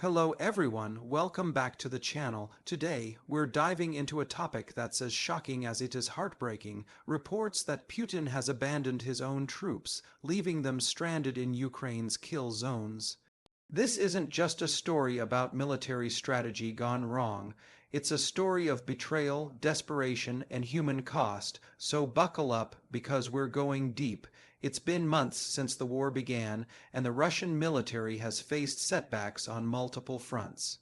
Hello everyone, welcome back to the channel. Today, we're diving into a topic that's as shocking as it is heartbreaking. Reports that Putin has abandoned his own troops, leaving them stranded in Ukraine's kill zones. This isn't just a story about military strategy gone wrong. It's a story of betrayal, desperation, and human cost, so buckle up because we're going deep. It's been months since the war began, and the Russian military has faced setbacks on multiple fronts.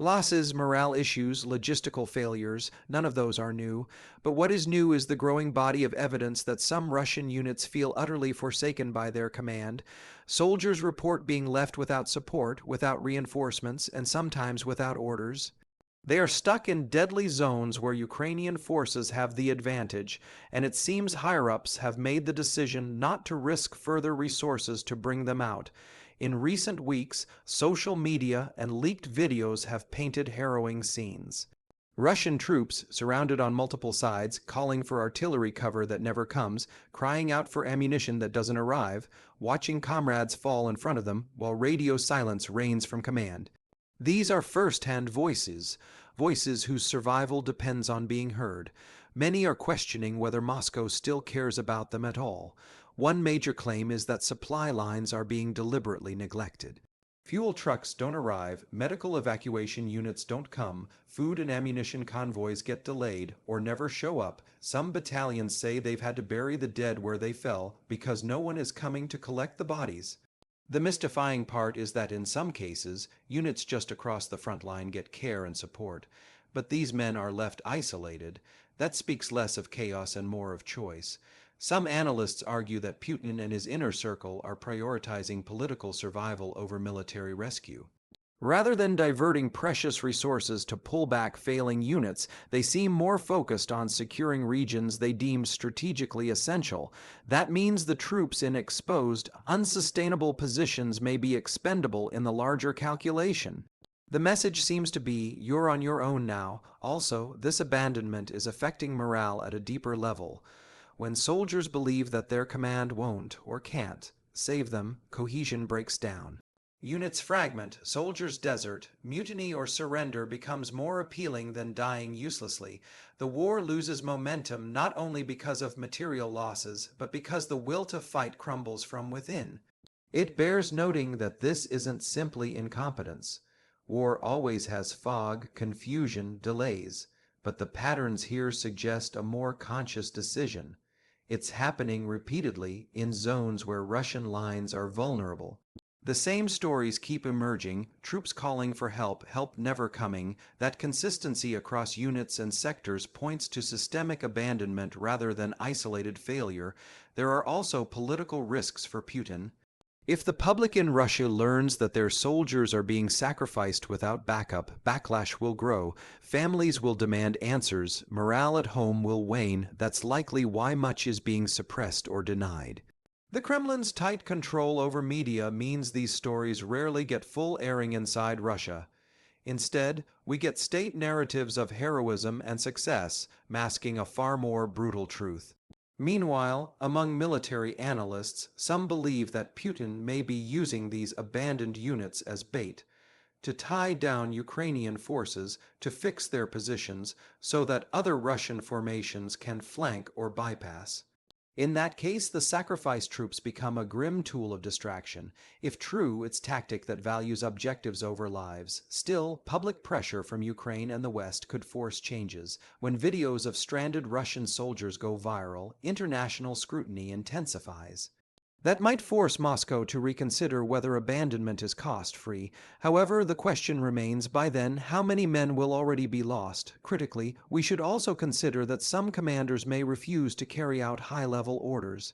Losses, morale issues, logistical failures, none of those are new. But what is new is the growing body of evidence that some Russian units feel utterly forsaken by their command. Soldiers report being left without support, without reinforcements, and sometimes without orders. They are stuck in deadly zones where Ukrainian forces have the advantage, and it seems higher-ups have made the decision not to risk further resources to bring them out. In recent weeks, social media and leaked videos have painted harrowing scenes. Russian troops, surrounded on multiple sides, calling for artillery cover that never comes, crying out for ammunition that doesn't arrive, watching comrades fall in front of them while radio silence reigns from command. These are first-hand voices, voices whose survival depends on being heard. Many are questioning whether Moscow still cares about them at all. One major claim is that supply lines are being deliberately neglected. Fuel trucks don't arrive, medical evacuation units don't come, food and ammunition convoys get delayed or never show up. Some battalions say they've had to bury the dead where they fell because no one is coming to collect the bodies. The mystifying part is that in some cases, units just across the front line get care and support. But these men are left isolated. That speaks less of chaos and more of choice. Some analysts argue that Putin and his inner circle are prioritizing political survival over military rescue. Rather than diverting precious resources to pull back failing units, they seem more focused on securing regions they deem strategically essential. That means the troops in exposed, unsustainable positions may be expendable in the larger calculation. The message seems to be, you're on your own now. Also, this abandonment is affecting morale at a deeper level. When soldiers believe that their command won't, or can't, save them, cohesion breaks down. Units fragment, soldiers desert, mutiny or surrender becomes more appealing than dying uselessly. The war loses momentum not only because of material losses, but because the will to fight crumbles from within. It bears noting that this isn't simply incompetence. War always has fog, confusion, delays, but the patterns here suggest a more conscious decision. It's happening repeatedly in zones where Russian lines are vulnerable. The same stories keep emerging, troops calling for help, help never coming. That consistency across units and sectors points to systemic abandonment rather than isolated failure. There are also political risks for Putin. If the public in Russia learns that their soldiers are being sacrificed without backup, backlash will grow. Families will demand answers. Morale at home will wane. That's likely why much is being suppressed or denied. The Kremlin's tight control over media means these stories rarely get full airing inside Russia. Instead, we get state narratives of heroism and success, masking a far more brutal truth. Meanwhile, among military analysts, some believe that Putin may be using these abandoned units as bait, to tie down Ukrainian forces, to fix their positions so that other Russian formations can flank or bypass. In that case, the sacrifice troops become a grim tool of distraction. If true, it's tactic that values objectives over lives. Still, public pressure from Ukraine and the West could force changes. When videos of stranded Russian soldiers go viral, international scrutiny intensifies. That might force Moscow to reconsider whether abandonment is cost-free. However, the question remains, by then, how many men will already be lost? Critically, we should also consider that some commanders may refuse to carry out high-level orders.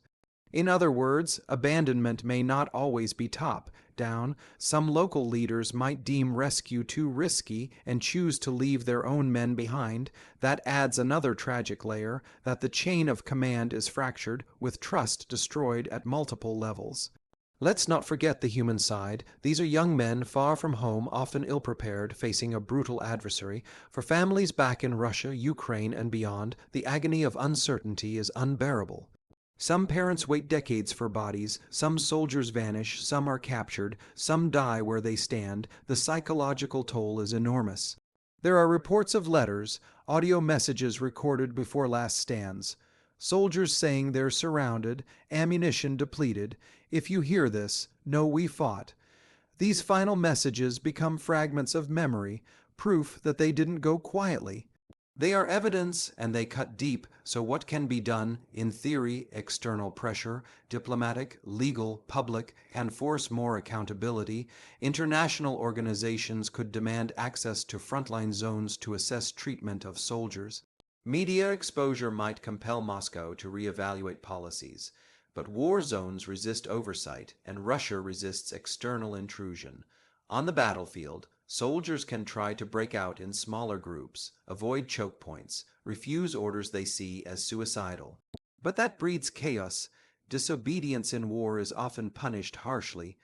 In other words, abandonment may not always be top-down. Some local leaders might deem rescue too risky and choose to leave their own men behind. That adds another tragic layer, that the chain of command is fractured, with trust destroyed at multiple levels. Let's not forget the human side. These are young men far from home, often ill-prepared, facing a brutal adversary. For families back in Russia, Ukraine, and beyond, the agony of uncertainty is unbearable. Some parents wait decades for bodies, some soldiers vanish, some are captured, some die where they stand. The psychological toll is enormous. There are reports of letters, audio messages recorded before last stands. Soldiers saying they're surrounded, ammunition depleted. If you hear this, know we fought. These final messages become fragments of memory, proof that they didn't go quietly. They are evidence and they cut deep, so what can be done? In theory, external pressure, diplomatic, legal, public, can force more accountability. International organizations could demand access to frontline zones to assess treatment of soldiers. Media exposure might compel Moscow to reevaluate policies. But war zones resist oversight, and Russia resists external intrusion. On the battlefield, soldiers can try to break out in smaller groups, avoid choke points, refuse orders they see as suicidal. But that breeds chaos. Disobedience in war is often punished harshly.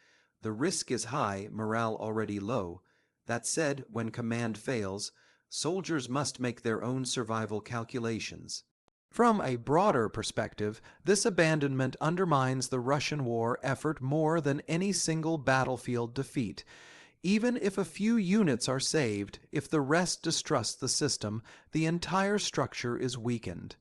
The risk is high, morale already low. That said, when command fails, soldiers must make their own survival calculations. From a broader perspective, this abandonment undermines the Russian war effort more than any single battlefield defeat. Even if a few units are saved, if the rest distrust the system, the entire structure is weakened.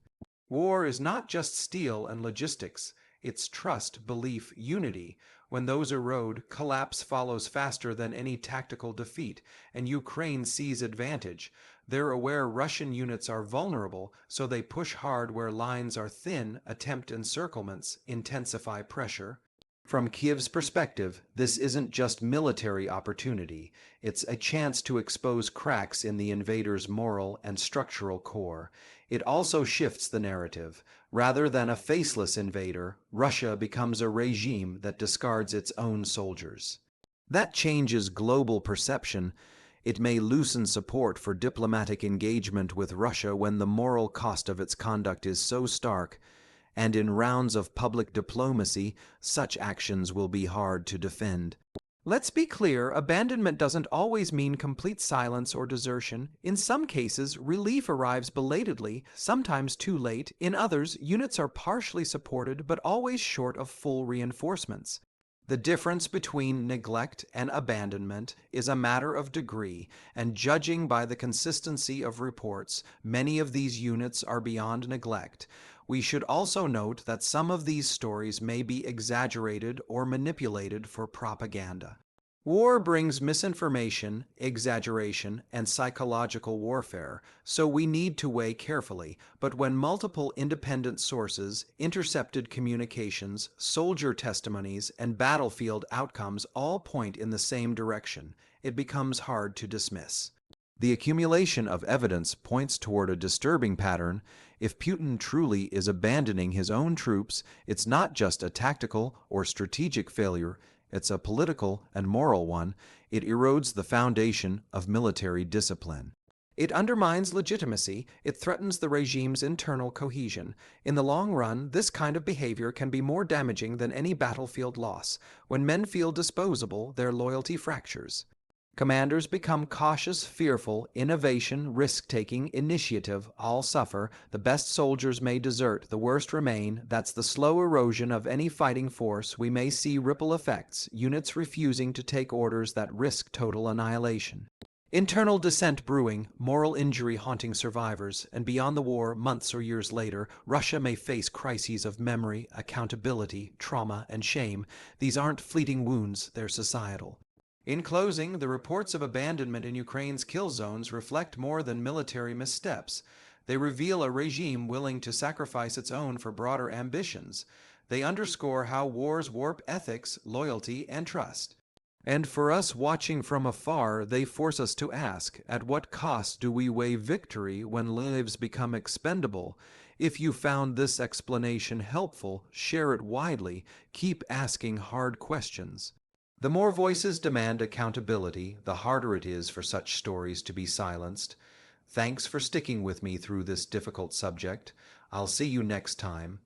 War is not just steel and logistics, it's trust, belief, unity. When those erode, collapse follows faster than any tactical defeat, and Ukraine sees advantage. They're aware Russian units are vulnerable, so they push hard where lines are thin, attempt encirclements, intensify pressure. From Kiev's perspective, this isn't just military opportunity. It's a chance to expose cracks in the invader's moral and structural core. It also shifts the narrative. Rather than a faceless invader, Russia becomes a regime that discards its own soldiers. That changes global perception. It may loosen support for diplomatic engagement with Russia when the moral cost of its conduct is so stark. And in rounds of public diplomacy, such actions will be hard to defend. Let's be clear, abandonment doesn't always mean complete silence or desertion. In some cases, relief arrives belatedly, sometimes too late. In others, units are partially supported but always short of full reinforcements. The difference between neglect and abandonment is a matter of degree, and judging by the consistency of reports, many of these units are beyond neglect. We should also note that some of these stories may be exaggerated or manipulated for propaganda. War brings misinformation, exaggeration, and psychological warfare, so we need to weigh carefully. But when multiple independent sources, intercepted communications, soldier testimonies, and battlefield outcomes all point in the same direction, it becomes hard to dismiss. The accumulation of evidence points toward a disturbing pattern. If Putin truly is abandoning his own troops, it's not just a tactical or strategic failure, it's a political and moral one. It erodes the foundation of military discipline. It undermines legitimacy. It threatens the regime's internal cohesion. In the long run, this kind of behavior can be more damaging than any battlefield loss. When men feel disposable, their loyalty fractures. Commanders become cautious, fearful, innovation, risk-taking, initiative, all suffer. The best soldiers may desert, the worst remain. That's the slow erosion of any fighting force. We may see ripple effects, units refusing to take orders that risk total annihilation. Internal dissent brewing, moral injury haunting survivors, and beyond the war, months or years later, Russia may face crises of memory, accountability, trauma, and shame. These aren't fleeting wounds, they're societal. In closing, the reports of abandonment in Ukraine's kill zones reflect more than military missteps. They reveal a regime willing to sacrifice its own for broader ambitions. They underscore how wars warp ethics, loyalty, and trust. And for us watching from afar, they force us to ask, at what cost do we weigh victory when lives become expendable? If you found this explanation helpful, share it widely. Keep asking hard questions. The more voices demand accountability, the harder it is for such stories to be silenced. Thanks for sticking with me through this difficult subject. I'll see you next time.